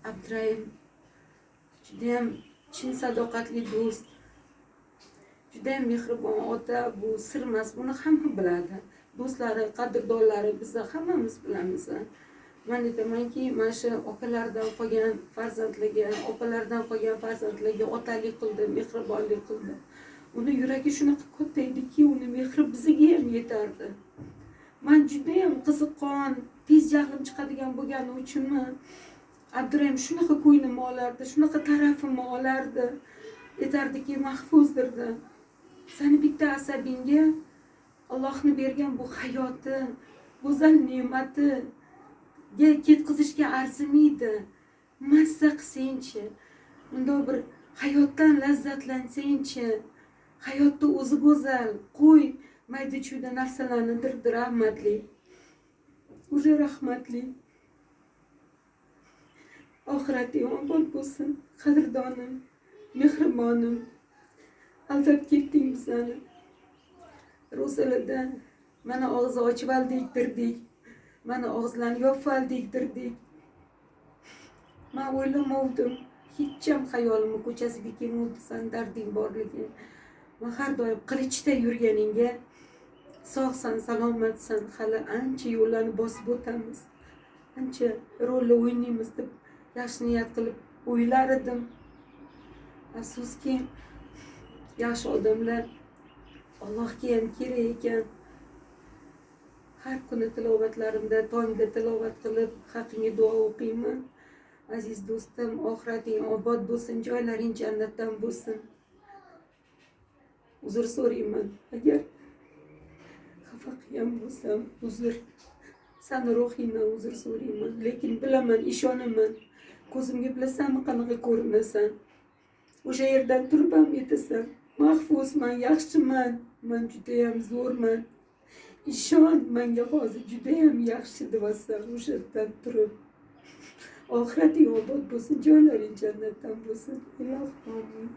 Abdurayim judayam chin sadoqatli do'st, judayam mehribon ota. Bu sir emas, buni hamma biladi. Do'stlari, qadrdonlari biza hammamiz bilamiz. Men aytamanki, mana shu okalardan qolgan farzandlarga, opalardan qolgan farzandlarga otalik qildi, mehribonlik qildi. Uni yuragi shunaqa katta ediki, uni mehri bizga ham yetardi. Men judayam qiziqqon, tez jahlim chiqadigan bo'lgani uchunmi, Abdurayim shunaqa ko'nglimni olardi, shunaqa tarafimni olardi. Aytardiki, Mahfuzdirdi, seni bitta asabingga Allohning bergan bu hayoti, go'zal ne'matiga ketkazishga arzimaydi. Mazza qilsangchi, bundoq bir hayotdan lazzatlansangchi. Hayotda o'zi go'zal, qo'y mayda-chuyda narsalarni dir rahmatli. Уже rahmatli. Oxirating obod bo'lsin, qadrdonim, mehribonim. Aldab ketding bizani. Ro'zalarda mana og'iz ochib aldikdirdik, mana og'izlarni yopib aldikdirdik. Men o'ylamovdim, hech ham hayolimni ko'chasiga kelmovdi san darding borligi. Men har doim qilichda yurganingga sog'san, salomatsan, hali ancha yo'llarni bosib o'tamiz, ancha rollar o'ynaymiz deb yaxshi niyat qilib o'ylar edim. Afsuski, yaxshi odamlar Allohga ham kerak ekan. Har kuni tilovatlarimda tongda tilovat qilib haqingga duo o'qiyman. Aziz do'stim, oxirating obod bo'lsin, joylaring jannatdan bo'lsin. Uzr so'rayman, agar xafa qilgan bo'lsam, uzr. Sani ruhingdan uzr so'rayman, lekin bilaman, ishonaman. Ko'zimga bilasanmi qanaqa ko'rinasan? O'sha yerdan turib ham aytasan, Mahfuzman, yaxshiman, men judayam zo'rman. Ishon, menga hozir judayam yaxshi deyasan o'sha yerdan turib. Oxirating obod bo'lsin, joylaring jannatdan bo'lsin. Ilohim, amin.